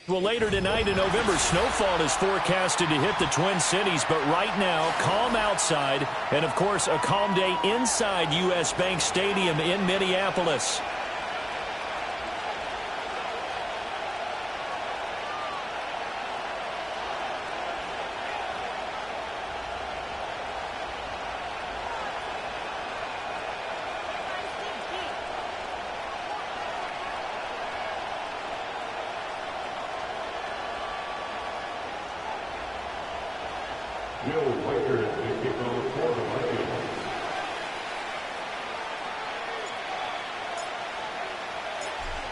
Well, later tonight in November, snowfall is forecasted to hit the Twin Cities, but right now, calm outside, and of course, a calm day inside U.S. Bank Stadium in Minneapolis.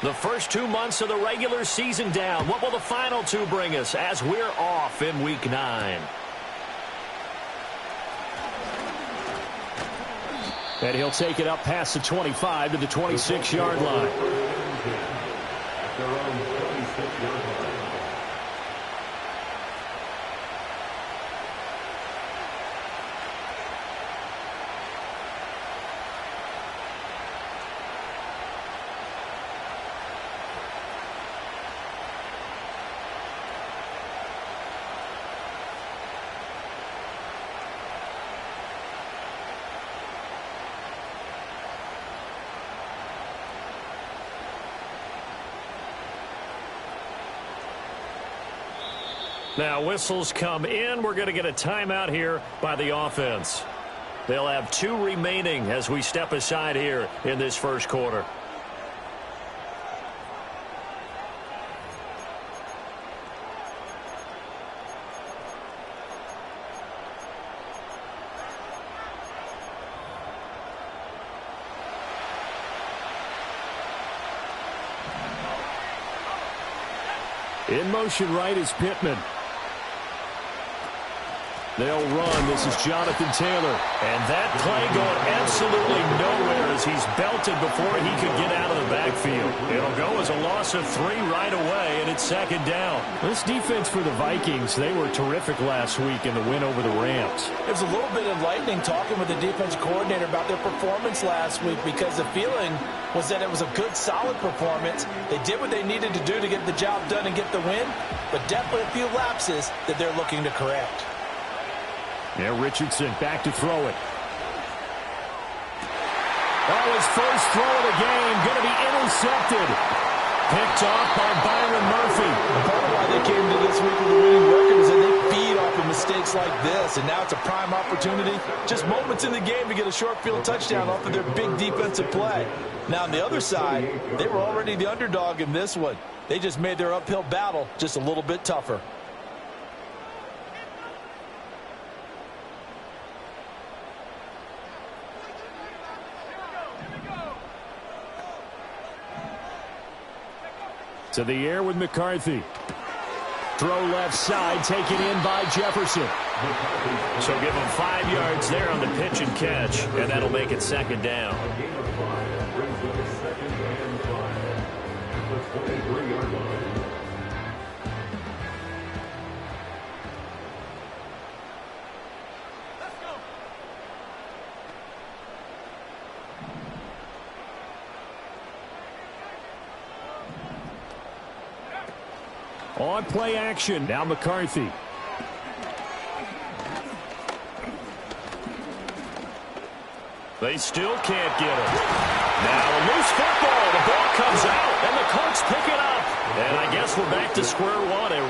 The first 2 months of the regular season down. What will the final two bring us as we're off in Week 9? And he'll take it up past the 25 to the 26-yard line. Now, whistles come in. We're going to get a timeout here by the offense. They'll have 2 remaining as we step aside here in this first quarter. In motion right is Pittman. They'll run. This is Jonathan Taylor. And that play going absolutely nowhere as he's belted before he could get out of the backfield. It'll go as a loss of 3 right away, and it's second down. This defense for the Vikings, they were terrific last week in the win over the Rams. It was a little bit enlightening talking with the defense coordinator about their performance last week because the feeling was that it was a good, solid performance. They did what they needed to do to get the job done and get the win, but definitely a few lapses that they're looking to correct. Now Richardson back to throw it. Oh, his first throw of the game going to be intercepted. Picked off by Byron Murphy. Part of why they came to this week with a winning record is that they feed off of mistakes like this, and now it's a prime opportunity. Just moments in the game to get a short field touchdown off of their big defensive play. Now on the other side, they were already the underdog in this one. They just made their uphill battle just a little bit tougher. To the air with McCarthy. Throw left side, taken in by Jefferson. So give him 5 yards there on the pitch and catch, and that'll make it second down. On play action, now McCarthy. They still can't get it. Now a loose football. The ball comes out, and the Colts pick it up. And I guess we're back to square one. A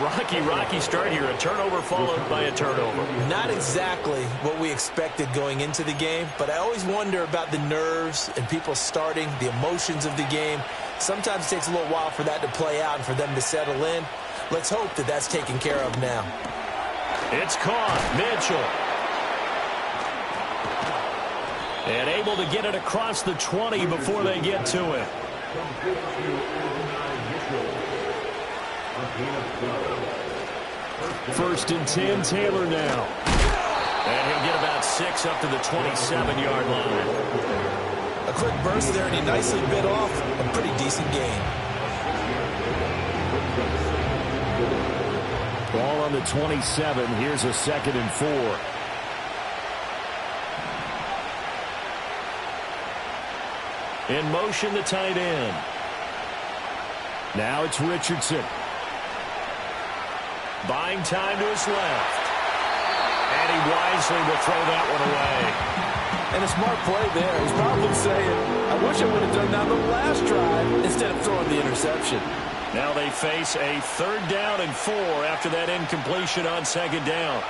rocky start here. A turnover followed by a turnover. Not exactly what we expected going into the game, but I always wonder about the nerves and people starting, the emotions of the game. Sometimes it takes a little while for that to play out and for them to settle in. Let's hope that that's taken care of now. It's caught. Mitchell. And able to get it across the 20 before they get to it. First and 10, Taylor now. And he'll get about 6 up to the 27-yard line. A quick burst there, and he nicely bit off a pretty decent gain. Ball on the 27. Here's a 2nd and 4. In motion, the tight end. Now it's Richardson. Buying time to his left. And he wisely will throw that one away. And a smart play there. He's probably saying, I wish I would have done that on the last drive instead of throwing the interception. Now they face a 3rd down and 4 after that incompletion on 2nd down.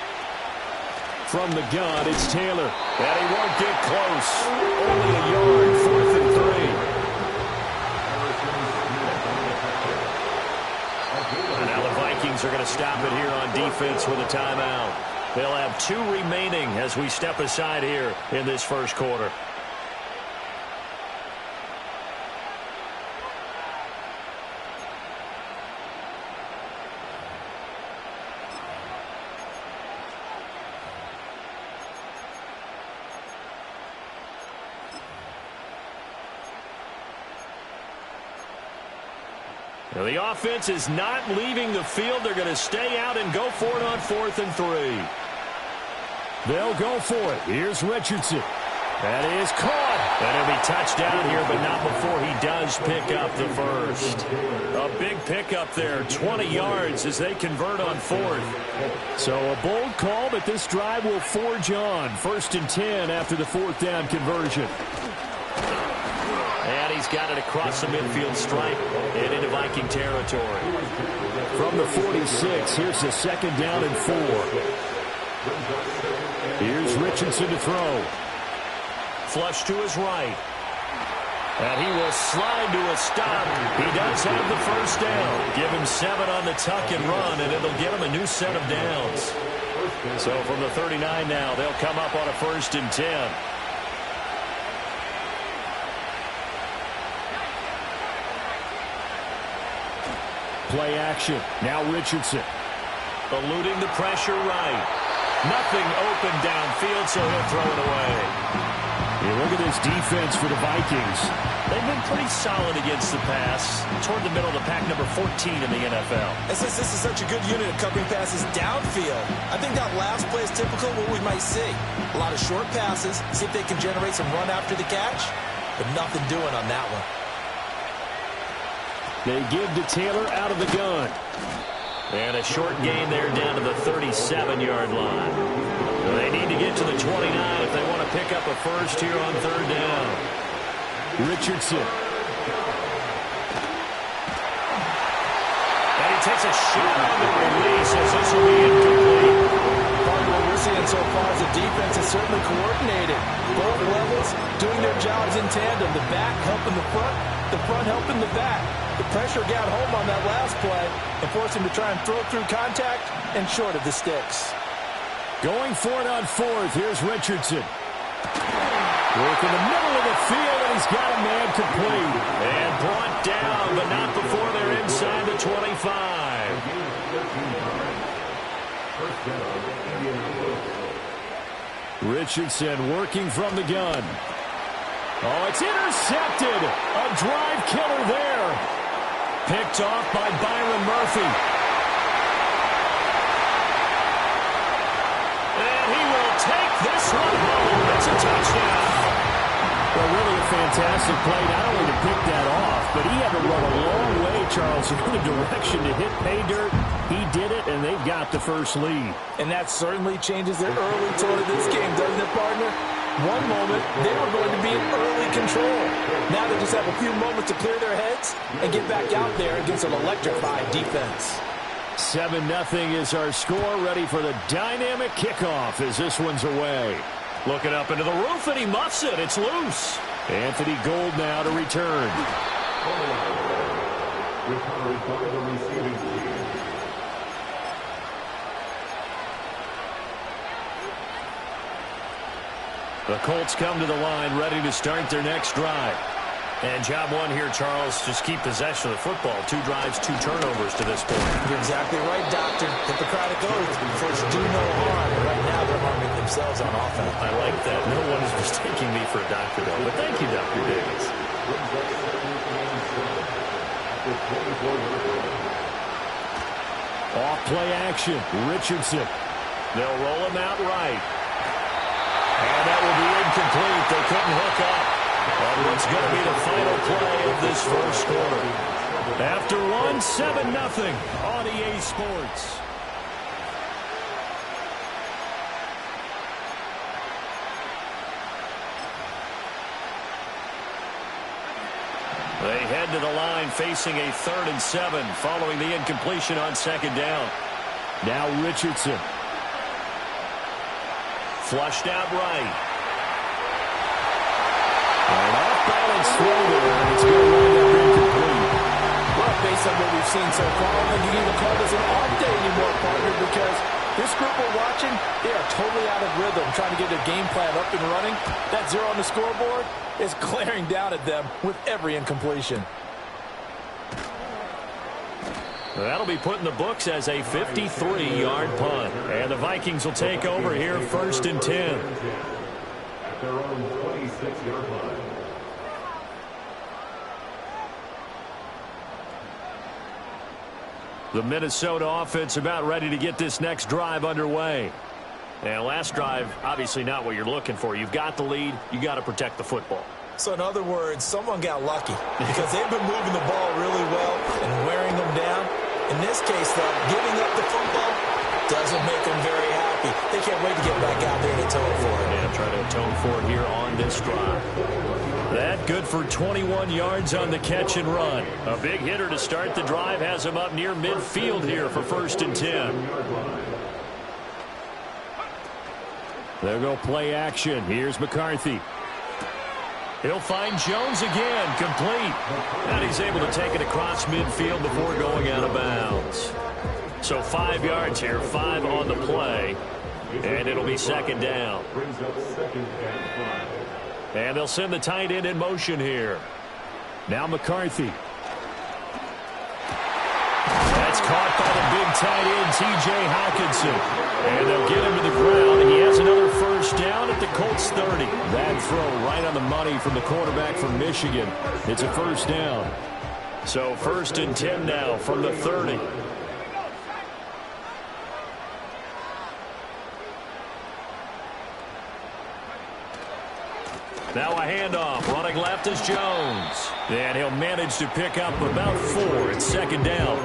From the gun, it's Taylor. And he won't get close. Only a yard, 4th and 3. And now the Vikings are going to stop it here on defense with a timeout. They'll have 2 remaining as we step aside here in this first quarter. Now the offense is not leaving the field. They're going to stay out and go for it on 4th and 3. They'll go for it. Here's Richardson. That is caught. And he'll be touchdown here, but not before he does pick up the first. A big pickup there, 20 yards as they convert on 4th. So a bold call, but this drive will forge on. 1st and 10 after the 4th down conversion. And he's got it across the midfield stripe and into Viking territory. From the 46, here's the 2nd down and 4. Here's Richardson to throw. Flush to his right. And he will slide to a stop. He does have the first down. Give him 7 on the tuck and run, and it'll get him a new set of downs. So from the 39 now, they'll come up on a 1st and 10. Play action. Now Richardson. Eluding the pressure right. Nothing open downfield, so he'll throw it away. You look at this defense for the Vikings. They've been pretty solid against the pass. Toward the middle of the pack, number 14 in the NFL. And since this is such a good unit of covering passes downfield, I think that last play is typical of what we might see. A lot of short passes, see if they can generate some run after the catch, but nothing doing on that one. They give to Taylor out of the gun. And a short gain there down to the 37-yard line. So they need to get to the 29 if they want to pick up a first here on 3rd down. Richardson. And he takes a shot on the release as this will be incomplete. Part of what we're seeing so far is the defense is certainly coordinated. Both levels doing their jobs in tandem. The back helping the front helping the back. The pressure got home on that last play and forced him to try and throw through contact and short of the sticks. Going for it on 4th. Here's Richardson. Work in the middle of the field, and he's got a man complete. And brought down, but not before they're inside the 25. Richardson working from the gun. Oh, it's intercepted. A drive killer there. Picked off by Byron Murphy. And he will take this one home. It's a touchdown. Well, really a fantastic play, not only to pick that off, but he had to run a long way, Charles, in the direction to hit pay dirt. He did it, and they've got the first lead. And that certainly changes their early tone of this game, doesn't it, partner? One moment, they were going to be in early control. Now they just have a few moments to clear their heads and get back out there against an electrified defense. 7-0 is our score, ready for the dynamic kickoff as this one's away. Looking up into the roof, and he muffs it. It's loose. Anthony Gold now to return. The Colts come to the line, ready to start their next drive. And job one here, Charles, just keep possession of the football. 2 drives, 2 turnovers to this point. You're exactly right, Doctor. Hippocratic oath. First, do no harm. And right now, they're harming themselves on offense. I like that. No one is mistaking me for a doctor, though. But thank you, Dr. Davis. Off play action. Richardson. They'll roll him out right. And that will be incomplete. They couldn't hook up on what's going to be the final play of this first quarter. After one, 7-0 on EA Sports. They head to the line facing a 3rd and 7 following the incompletion on 2nd down. Now Richardson. Flushed out right. An off-balance throw there, and it's going to wind up incomplete. Well, based on what we've seen so far, I don't think you can even call this an off day anymore, partner, because this group we're watching, they are totally out of rhythm, trying to get their game plan up and running. That 0 on the scoreboard is glaring down at them with every incompletion. That'll be put in the books as a 53-yard punt. And the Vikings will take over here 1st and 10. At their own 26-yard line. The Minnesota offense about ready to get this next drive underway. And last drive, obviously not what you're looking for. You've got the lead. You got to protect the football. So in other words, someone got lucky because they've been moving the ball really well and wearing them down. In this case, though, giving up the football doesn't make them very happy. They can't wait to get back out there and atone for it. Yeah, try to atone for it here on this drive. That good for 21 yards on the catch and run. A big hitter to start the drive has him up near midfield here for 1st and 10. They'll go play action. Here's McCarthy. He'll find Jones again, complete. And he's able to take it across midfield before going out of bounds. So 5 yards here, 5 on the play. And it'll be 2nd down. And they'll send the tight end in motion here. Now McCarthy. That's caught by the big tight end, T.J. Hawkinson. And they'll get him to the ground. And he has another 1st down at the Colts 30. That throw right on the money from the quarterback from Michigan. It's a 1st down. So 1st and 10 now from the 30. Now a handoff. Running left is Jones. And he'll manage to pick up about 4 at 2nd down.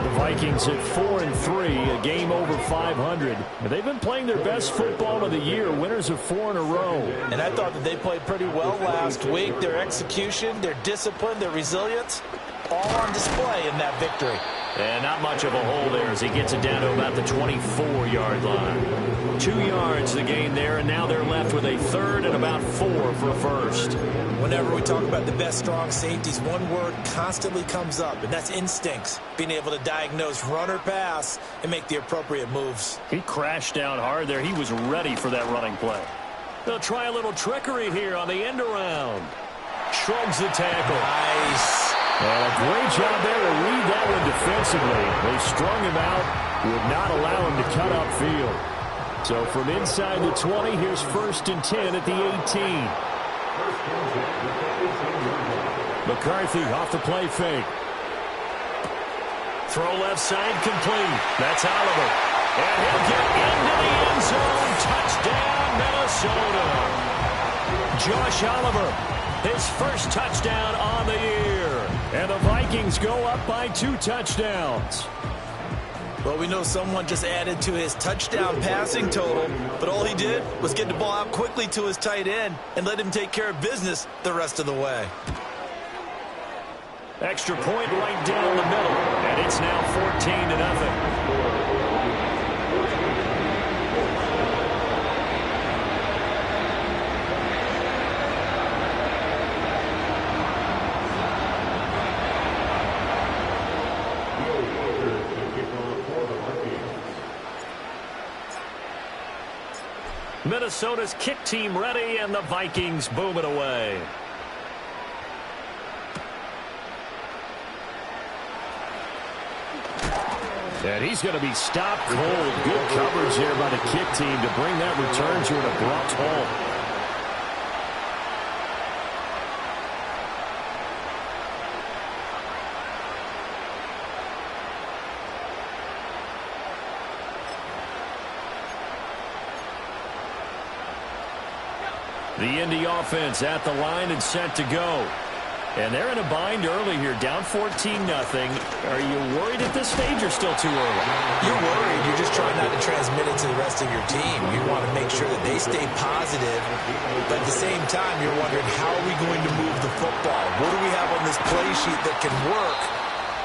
The Vikings at 4-3, a game over 500. And they've been playing their best football of the year, winners of 4 in a row. And I thought that they played pretty well last week. Their execution, their discipline, their resilience, all on display in that victory. And not much of a hole there as he gets it down to about the 24-yard line. 2 yards the gain there, and now they're left with a 3rd and about 4 for 1st. Whenever we talk about the best strong safeties, one word constantly comes up, and that's instincts. Being able to diagnose run or pass and make the appropriate moves. He crashed down hard there. He was ready for that running play. They'll try a little trickery here on the end around. Shrugs the tackle. Nice. And a great job there to read that one defensively. They strung him out, would not allow him to cut upfield. So from inside the 20, here's 1st and 10 at the 18. McCarthy off the play fake. Throw left side complete. That's Oliver. And he'll get into the end zone. Touchdown, Minnesota. Josh Oliver, his 1st touchdown on the year. And the Vikings go up by 2 touchdowns. Well, we know someone just added to his touchdown passing total, but all he did was get the ball out quickly to his tight end and let him take care of business the rest of the way. Extra point right down the middle, and it's now 14-0. Minnesota's kick team ready, and the Vikings boom it away. And he's going to be stopped cold. Good coverage there by the kick team to bring that return to an abrupt halt. The Indy offense at the line and set to go. And they're in a bind early here, down 14-0. Are you worried at this stage or still too early? You're worried. You're just trying not to transmit it to the rest of your team. You want to make sure that they stay positive. But at the same time, you're wondering, how are we going to move the football? What do we have on this play sheet that can work?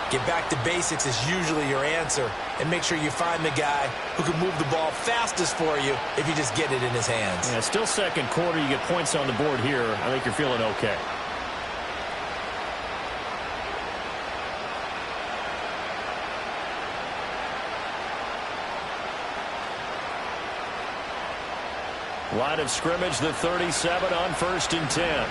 Get back to basics is usually your answer. And make sure you find the guy who can move the ball fastest for you if you just get it in his hands. Yeah, still second quarter. You get points on the board here. I think you're feeling okay. Line of scrimmage, the 37 on 1st and 10.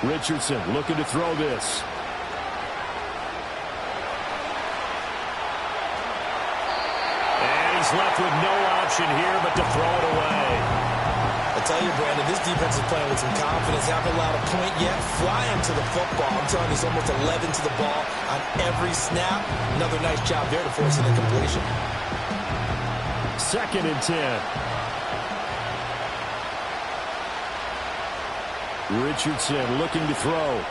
Richardson looking to throw this. He's left with no option here but to throw it away. I tell you, Brandon, this defense is playing with some confidence. Haven't allowed a point yet. Flying to the football. I'm telling you, it's almost 11 to the ball on every snap. Another nice job there to force an incompletion. 2nd and 10. Richardson looking to throw.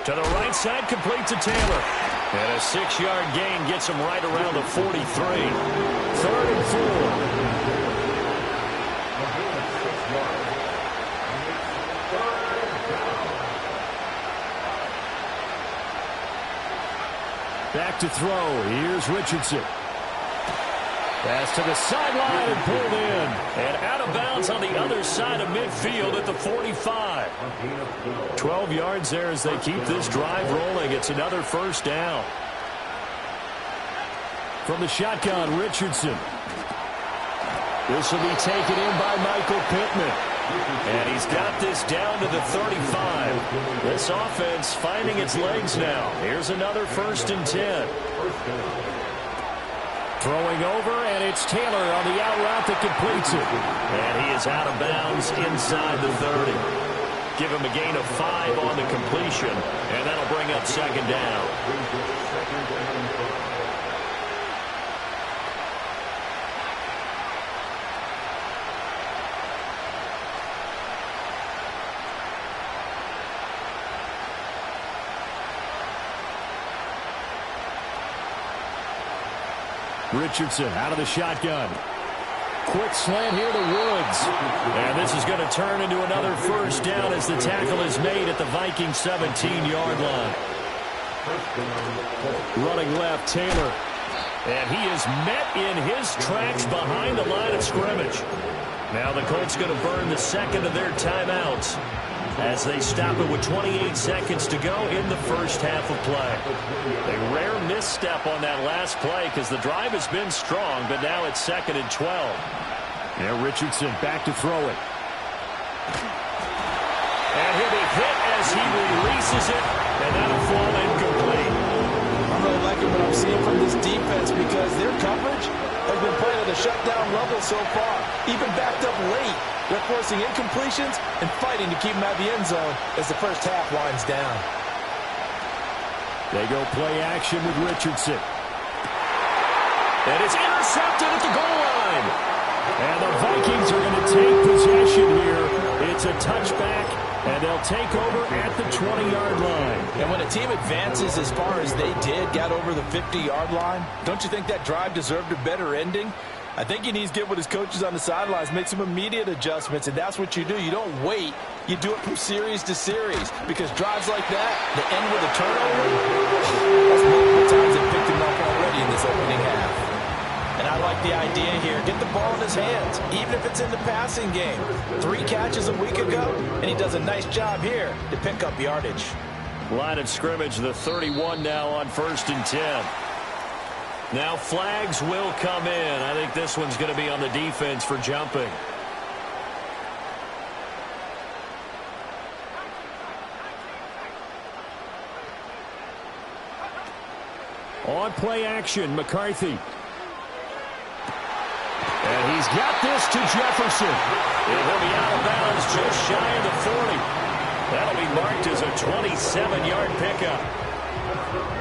To the right side, complete to Taylor. And a 6-yard gain gets him right around the 43. 3rd and 4. Back to throw. Here's Richardson. Pass to the sideline and pulled in. And out of bounds on the other side of midfield at the 45. 12 yards there as they keep this drive rolling. It's another 1st down. From the shotgun, Richardson. This will be taken in by Michael Pittman. And he's got this down to the 35. This offense finding its legs now. Here's another 1st and 10. Throwing over, and it's Taylor on the out route that completes it. And he is out of bounds inside the 30. Give him a gain of 5 on the completion, and that'll bring up 2nd down. Richardson out of the shotgun. Quick slant here to Woods. And this is going to turn into another 1st down as the tackle is made at the Viking 17-yard line. Running left, Taylor. And he is met in his tracks behind the line of scrimmage. Now the Colts going to burn the 2nd of their timeouts as they stop it with 28 seconds to go in the 1st half of play. A rare misstep on that last play because the drive has been strong, but now it's 2nd and 12. Now Richardson back to throw it. And he'll be hit as he releases it, and that'll fall incomplete. I'm really liking what I'm seeing from this defense because their coverage has been playing at a shutdown level so far. Even backed up late, they're forcing incompletions and fighting to keep them out of the end zone as the 1st half winds down. They go play action with Richardson. And it's intercepted at the goal line. And the Vikings are going to take possession here. It's a touchback, and they'll take over at the 20-yard line. And when a team advances as far as they did, got over the 50-yard line, don't you think that drive deserved a better ending? I think he needs to get with his coaches on the sidelines, make some immediate adjustments, and that's what you do. You don't wait. You do it from series to series because drives like that, that end with a turnover, that's multiple times they've picked him up already in this opening half. And I like the idea here. Get the ball in his hands, even if it's in the passing game. 3 catches a week ago, and he does a nice job here to pick up yardage. Line of scrimmage, the 31 now on 1st and 10. Now flags will come in. I think this one's going to be on the defense for jumping. On play action, McCarthy. And he's got this to Jefferson. And he'll be out of bounds just shy of the 40. That'll be marked as a 27-yard pickup.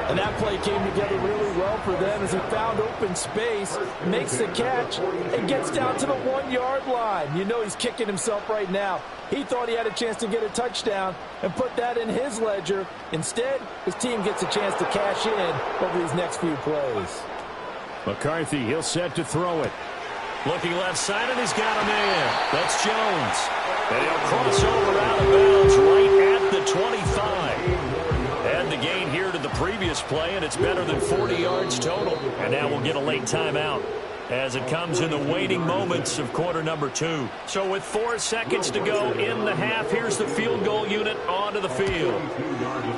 And that play came together really well for them as he found open space, makes the catch, and gets down to the 1-yard line. You know he's kicking himself right now. He thought he had a chance to get a touchdown and put that in his ledger. Instead, his team gets a chance to cash in over these next few plays. McCarthy, he'll set to throw it. Looking left side, and he's got a man. That's Jones. And he'll cross over out of bounds right at the 25. And the gain here to the previous play, and it's better than 40 yards total. And now we'll get a late timeout as it comes in the waning moments of quarter number 2. So with 4 seconds to go in the half, here's the field goal unit onto the field.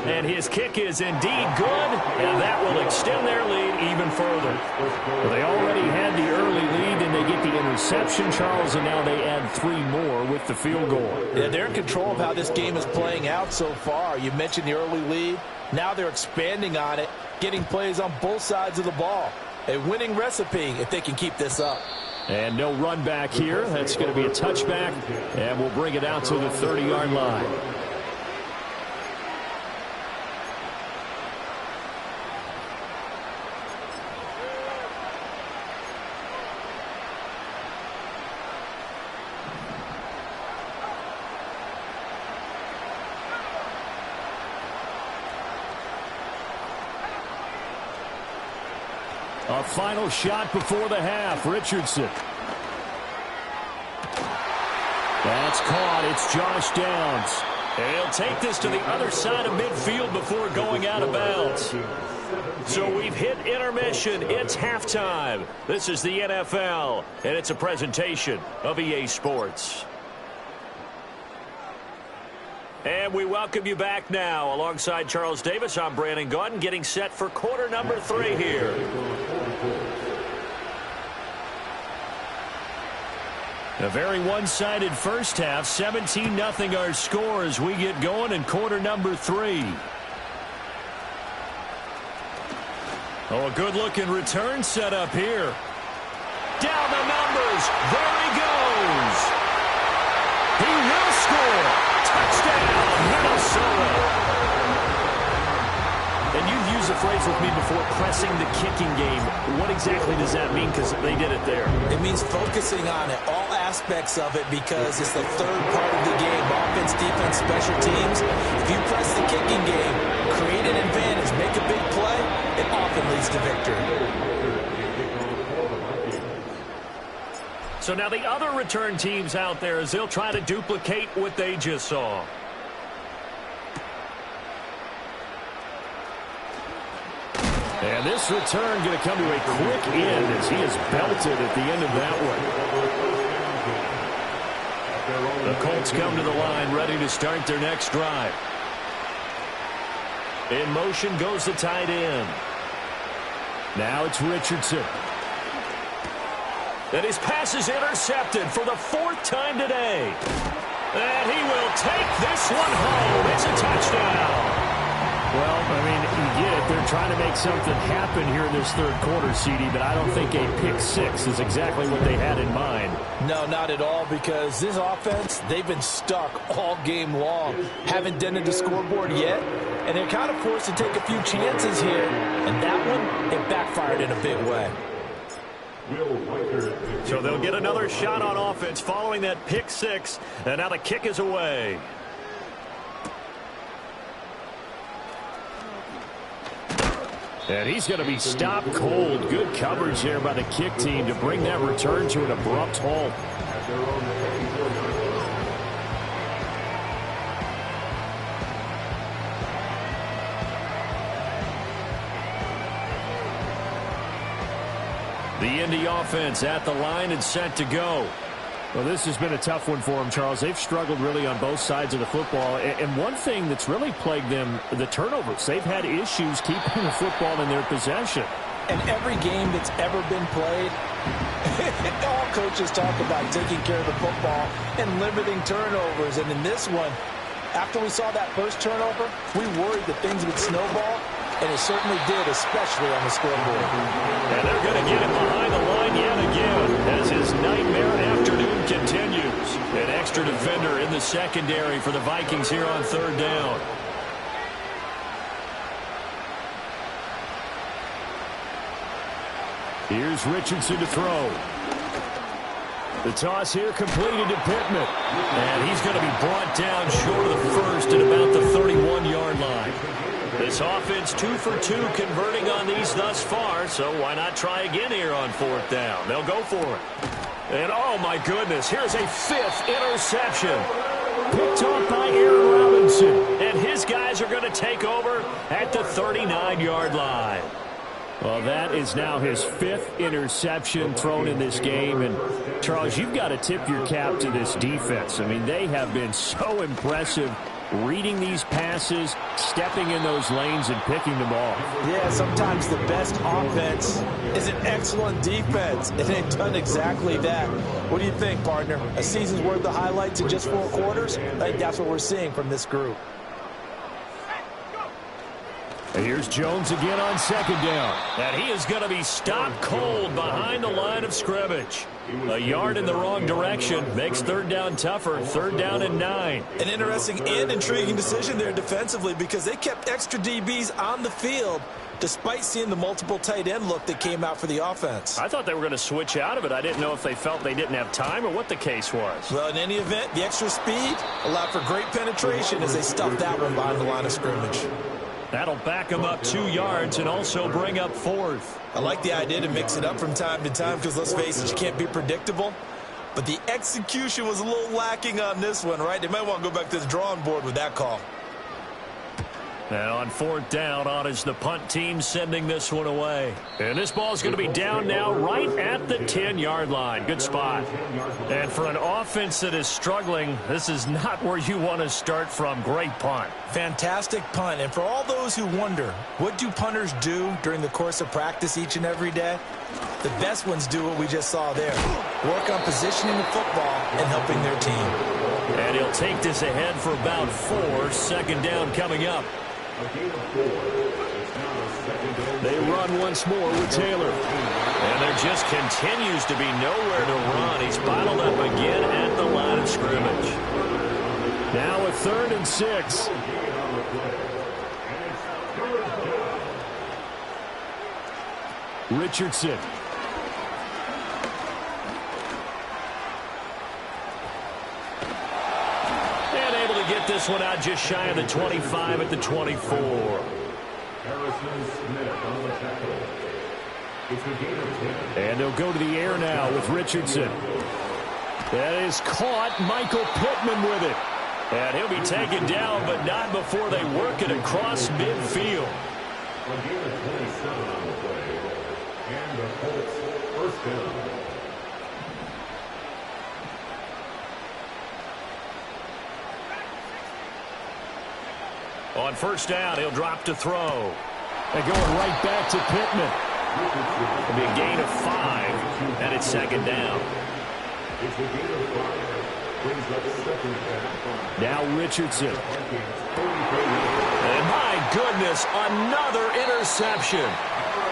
And his kick is indeed good, and that will extend their lead even further. Well, they already had the early lead, and they get the interception, Charles, and now they add 3 more with the field goal. Yeah, they're in control of how this game is playing out so far. You mentioned the early lead. Now they're expanding on it, getting plays on both sides of the ball. A winning recipe if they can keep this up. And no run back here. That's going to be a touchback, and we'll bring it out to the 30-yard line. Our final shot before the half, Richardson. That's caught. It's Josh Downs. And he'll take this to the other side of midfield before going out of bounds. So we've hit intermission. It's halftime. This is the NFL, and it's a presentation of EA Sports. And we welcome you back now. Alongside Charles Davis, I'm Brandon Gaudin, getting set for quarter number 3 here. A very one-sided first half. 17-0 our score as we get going in quarter number 3. Oh, a good-looking return set up here. Down the numbers. There he goes. He will score. Touchdown, Minnesota. And you've used the phrase with me before, pressing the kicking game. What exactly does that mean? Because they did it there. It means focusing on it, all aspects of it, because it's the third part of the game. Offense, defense, special teams. If you press the kicking game, create an advantage, make a big play, it often leads to victory. So now the other return teams out there as they'll try to duplicate what they just saw. And this return going to come to a quick end as he is belted at the end of that one. The Colts come to the line ready to start their next drive. In motion goes the tight end. Now it's Richardson. And his pass is intercepted for the 4th time today. And he will take this one home. It's a touchdown. Well, I mean, you get it. They're trying to make something happen here in this third quarter, CD, but I don't think a pick 6 is exactly what they had in mind. No, not at all, because this offense, they've been stuck all game long. Haven't dented the scoreboard yet, and they're kind of forced to take a few chances here. And that one, it backfired in a big way. So they'll get another shot on offense following that pick 6, and now the kick is away. And he's going to be stopped cold. Good coverage there by the kick team to bring that return to an abrupt halt. The Indy offense at the line and set to go. Well, this has been a tough one for them, Charles. They've struggled really on both sides of the football. And one thing that's really plagued them, the turnovers. They've had issues keeping the football in their possession. And every game that's ever been played, all coaches talk about taking care of the football and limiting turnovers. And in this one, after we saw that first turnover, we worried that things would snowball. and it certainly did, especially on the scoreboard. And they're going to get him behind the line yet again as his nightmare afternoon continues. An extra defender in the secondary for the Vikings here on third down. Here's Richardson to throw. The toss here completed to Pittman. And he's going to be brought down short of the first at about the 31-yard line. This offense 2 for 2 converting on these thus far, so why not try again here on fourth down? They'll go for it. And oh my goodness, here's a 5th interception. Picked off by Aaron Robinson. And his guys are going to take over at the 39-yard line. Well, that is now his 5th interception thrown in this game. And, Charles, you've got to tip your cap to this defense. I mean, they have been so impressive reading these passes, stepping in those lanes, and picking them off. Yeah, sometimes the best offense is an excellent defense, and they've done exactly that. What do you think, partner? A season's worth of highlights in just 4 quarters? I think that's what we're seeing from this group. And here's Jones again on second down. And he is going to be stopped cold behind the line of scrimmage. A yard in the wrong direction makes third down tougher. Third down and 9. An interesting and intriguing decision there defensively because they kept extra DBs on the field despite seeing the multiple tight end look that came out for the offense. I thought they were going to switch out of it. I didn't know if they felt they didn't have time or what the case was. Well, in any event, the extra speed allowed for great penetration as they stuffed that one behind the line of scrimmage. That'll back them up 2 yards and also bring up 4th. I like the idea to mix it up from time to time because, let's face it, you can't be predictable. But the execution was a little lacking on this one, right? They might want to go back to the drawing board with that call. Now on fourth down, on is the punt team sending this one away. And this ball is going to be down now right at the 10-yard line. Good spot. And for an offense that is struggling, this is not where you want to start from. Great punt. Fantastic punt. And for all those who wonder, what do punters do during the course of practice each and every day? The best ones do what we just saw there. Work on positioning the football and helping their team. And he'll take this ahead for about 4. Second down coming up. They run once more with Taylor. And there just continues to be nowhere to run. He's bottled up again at the line of scrimmage. Now a 3rd and 6. Richardson. And able to get this one out just shy of the 25 at the 24. And they'll go to the air now with Richardson. That is caught. Michael Pittman with it. And he'll be taken down, but not before they work it across midfield. And the Colts first down. On first down, he'll drop to throw. They're going right back to Pittman. It'll be a gain of 5, and it's second down. Now Richardson. And my goodness, another interception.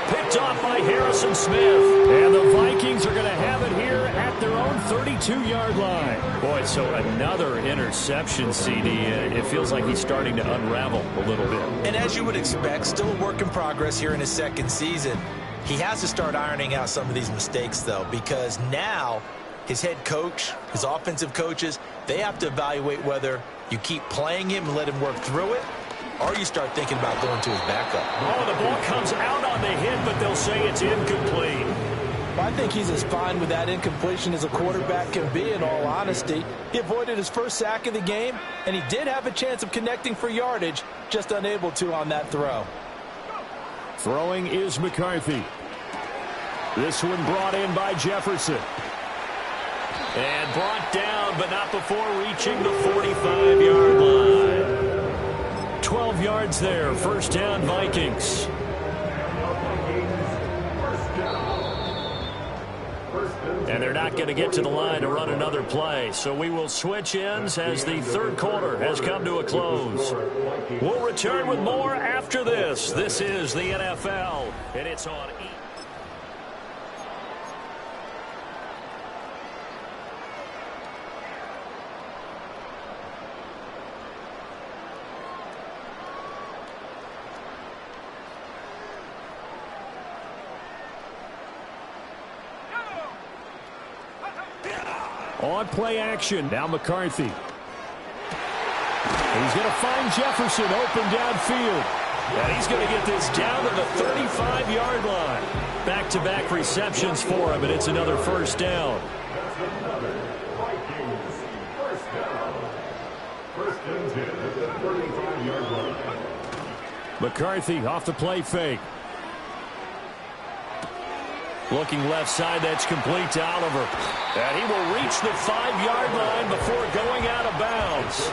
Picked off by Harrison Smith. And the Vikings are going to have it here at their own 32-yard line. Boy, so another interception, CD. It feels like he's starting to unravel a little bit. And as you would expect, still a work in progress here in his second season. He has to start ironing out some of these mistakes, though, because now his head coach, his offensive coaches, they have to evaluate whether you keep playing him and let him work through it, or you start thinking about going to his backup. Oh, the ball comes out on the hit, but they'll say it's incomplete. Well, I think he's as fine with that incompletion as a quarterback can be, in all honesty. He avoided his first sack of the game, and he did have a chance of connecting for yardage, just unable to on that throw. Throwing is McCarthy. This one brought in by Jefferson. And brought down, but not before reaching the 45-yard line. 12 yards there. First down, Vikings. And they're not going to get to the line to run another play. So we will switch ends as the third quarter has come to a close. We'll return with more after this. This is the NFL, and it's on E! On play action, now McCarthy. And he's going to find Jefferson open downfield. And he's going to get this down to the 35-yard line. Back-to-back receptions for him, and it's another first down. Vikings, first down. First and 10 at the 35-yard line. McCarthy off the play fake. Looking left side, that's complete to Oliver. And he will reach the 5-yard line before going out of bounds.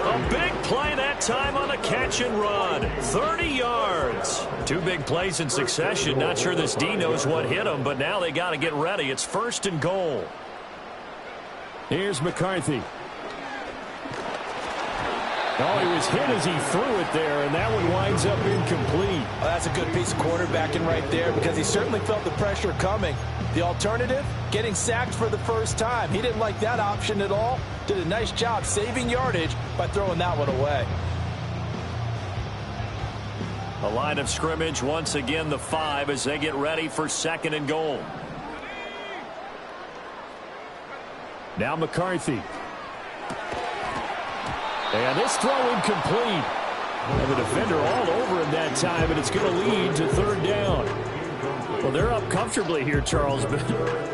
A big play that time on the catch and run. 30 yards. Two big plays in succession. Not sure this D knows what hit him, but now they got to get ready. It's first and goal. Here's McCarthy. Oh, he was hit as he threw it there, and that one winds up incomplete. Oh, that's a good piece of quarterbacking right there because he certainly felt the pressure coming. The alternative, getting sacked for the first time. He didn't like that option at all. Did a nice job saving yardage by throwing that one away. A line of scrimmage, once again the 5 as they get ready for second and goal. Now McCarthy. And this throw incomplete. And the defender all over him that time, and it's going to lead to third down. Well, they're up comfortably here, Charles, but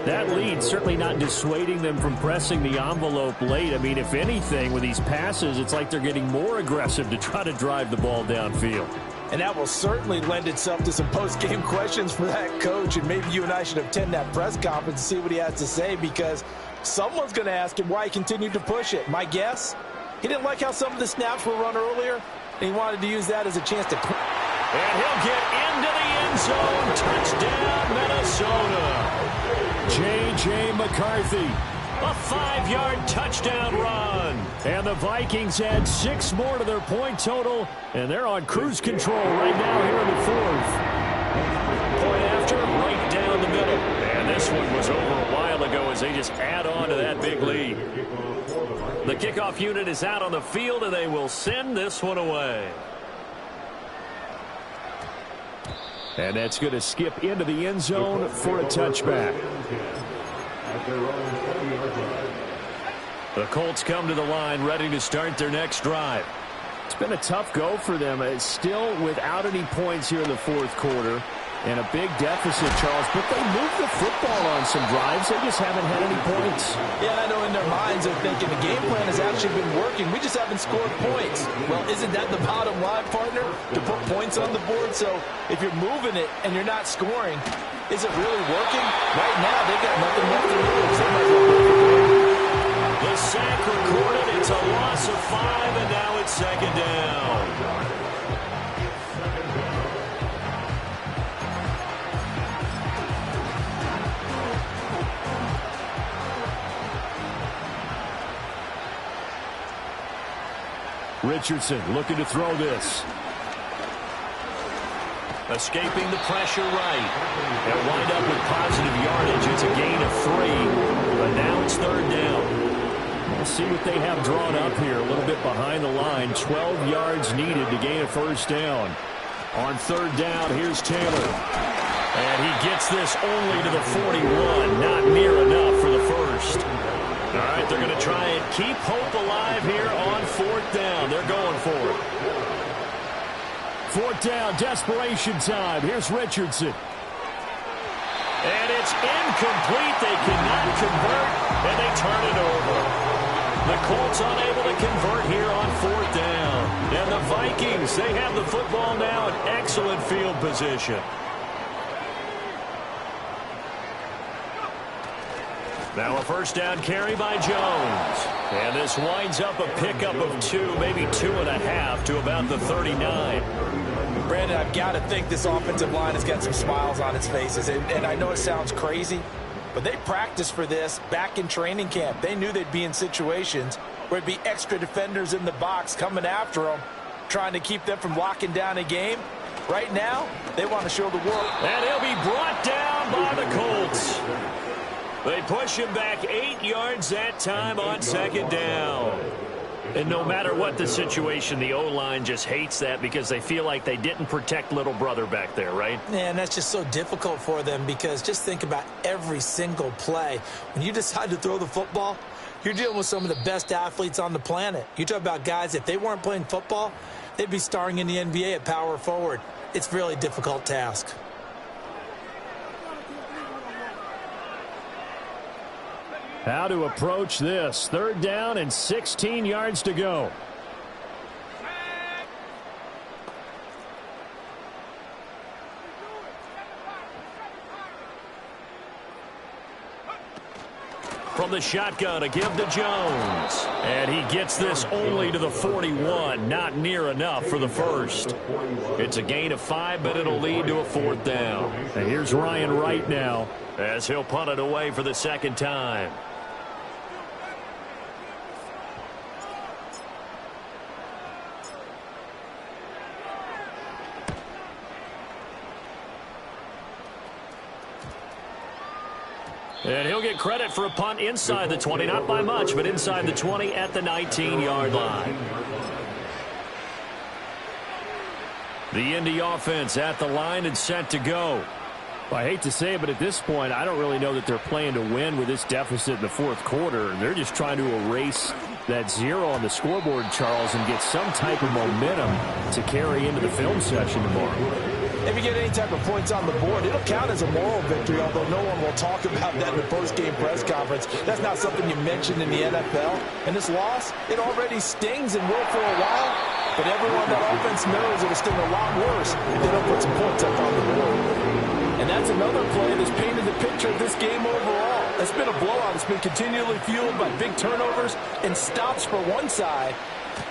that lead certainly not dissuading them from pressing the envelope late. I mean, if anything, with these passes, it's like they're getting more aggressive to try to drive the ball downfield. And that will certainly lend itself to some post-game questions for that coach, and maybe you and I should attend that press conference and see what he has to say, because someone's going to ask him why he continued to push it. My guess? He didn't like how some of the snaps were run earlier, and he wanted to use that as a chance to... And he'll get into the end zone. Touchdown, Minnesota. J.J. McCarthy. A 5-yard touchdown run. And the Vikings add 6 more to their point total, and they're on cruise control right now here in the fourth. Point after, right down the middle. And this one was over a while ago as they just add on to that big lead. The kickoff unit is out on the field, and they will send this one away. And that's going to skip into the end zone for a touchback. The Colts come to the line ready to start their next drive. It's been a tough go for them. It's still without any points here in the fourth quarter. And a big deficit, Charles, but they moved the football on some drives. They just haven't had any points. Yeah, I know in their minds they're thinking the game plan has actually been working. We just haven't scored points. Well, isn't that the bottom line, partner? To put points on the board? So if you're moving it and you're not scoring, is it really working? Right now, they've got nothing left to lose. They might as well break it. The sack recorded. It's a loss of 5, and now it's second down. Richardson looking to throw this. Escaping the pressure right. They'll wind up with positive yardage. It's a gain of 3, but now it's third down. We'll see what they have drawn up here. A little bit behind the line. 12 yards needed to gain a first down. On third down, here's Taylor. And he gets this only to the 41. Not near enough for the first. All right, they're going to try and keep hope alive here on fourth down. They're going for it. Fourth down, desperation time. Here's Richardson. And it's incomplete. They cannot convert, and they turn it over. The Colts unable to convert here on fourth down. And the Vikings, they have the football now in excellent field position. Now a first down carry by Jones. And this winds up a pickup of 2, maybe 2.5 to about the 39. Brandon, I've got to think this offensive line has got some smiles on its faces. And I know it sounds crazy, But they practiced for this back in training camp. They knew they'd be in situations where there'd be extra defenders in the box coming after them, trying to keep them from locking down a game. Right now, they want to show the world. And he'll be brought down by the Colts. They push him back 8 yards that time on second down. And no matter what the situation, the O-line just hates that because they feel like they didn't protect little brother back there, right? And that's just so difficult for them because just think about every single play. When you decide to throw the football, you're dealing with some of the best athletes on the planet. You talk about guys, if they weren't playing football, they'd be starring in the NBA at power forward. It's a really difficult task. How to approach this. 3rd down and 16 yards to go. From the shotgun, a give to Jones. And he gets this only to the 41. Not near enough for the first. It's a gain of 5, but it'll lead to a 4th down. And here's Ryan Wright now, as he'll punt it away for the second time. And he'll get credit for a punt inside the 20. Not by much, but inside the 20 at the 19-yard line. The Indy offense at the line and set to go. Well, I hate to say it, but at this point, I don't really know that they're playing to win with this deficit in the 4th quarter. They're just trying to erase that 0 on the scoreboard, Charles, and get some type of momentum to carry into the film session tomorrow. If you get any type of points on the board, it'll count as a moral victory, although no one will talk about that in the post-game press conference. That's not something you mentioned in the NFL. And this loss, it already stings and will for a while. But everyone that offense knows it'll sting a lot worse if they don't put some points up on the board. And that's another play that's painted the picture of this game overall. It's been a blowout. It's been continually fueled by big turnovers and stops for one side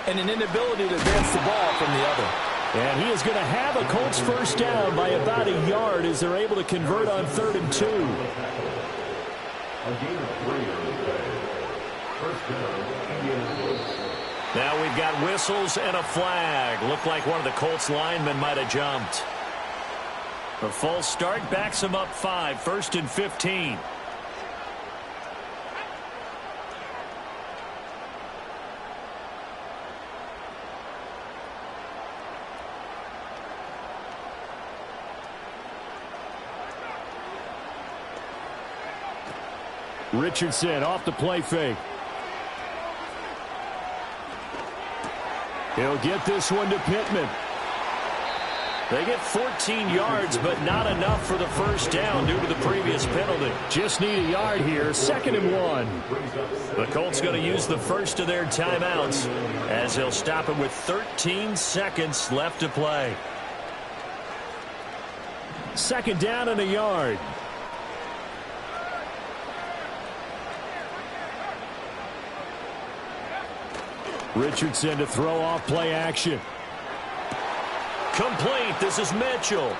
and an inability to advance the ball from the other. And he is going to have a Colts first down by about a yard as they're able to convert on 3rd and 2. A gain of 3 on the play. First down, Indianapolis. Now we've got whistles and a flag. Looked like one of the Colts linemen might have jumped. The false start backs him up 5, 1st and 15. Richardson off the play fake. He'll get this one to Pittman. They get 14 yards, but not enough for the first down due to the previous penalty. Just need a yard here. 2nd and 1. The Colts going to use the first of their timeouts as they'll stop it with 13 seconds left to play. 2nd down and a yard. Richardson to throw off play action. Complete. This is Mitchell.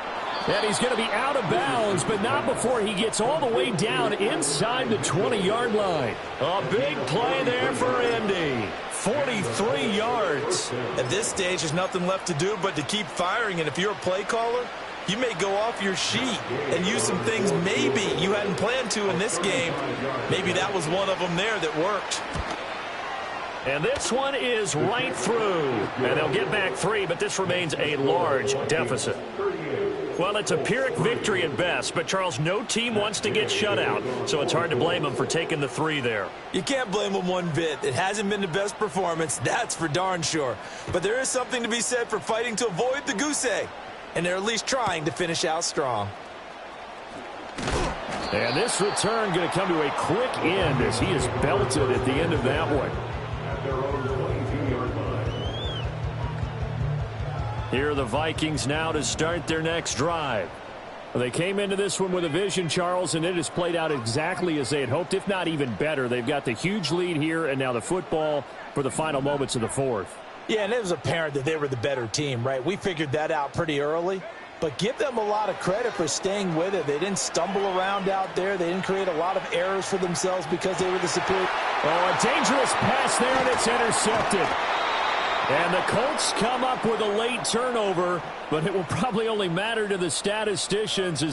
And he's going to be out of bounds, but not before he gets all the way down inside the 20-yard line. A big play there for Indy. 43 yards. At this stage, there's nothing left to do but to keep firing. And if you're a play caller, you may go off your sheet and use some things maybe you hadn't planned to in this game. Maybe that was one of them there that worked. And this one is right through. And they'll get back 3, but this remains a large deficit. Well, it's a Pyrrhic victory at best, but, Charles, no team wants to get shut out, so it's hard to blame them for taking the 3 there. You can't blame them one bit. It hasn't been the best performance, that's for darn sure. But there is something to be said for fighting to avoid the goose egg, and they're at least trying to finish out strong. And this return going to come to a quick end as he is belted at the end of that one. Here are the Vikings now to start their next drive. Well, they came into this one with a vision, Charles, and it has played out exactly as they had hoped, if not even better. They've got the huge lead here, and now the football for the final moments of the 4th. Yeah, and it was apparent that they were the better team, right? We figured that out pretty early. but give them a lot of credit for staying with it. They didn't stumble around out there. They didn't create a lot of errors for themselves because they were the superior. Oh, a dangerous pass there, and it's intercepted. And the Colts come up with a late turnover, but it will probably only matter to the statisticians as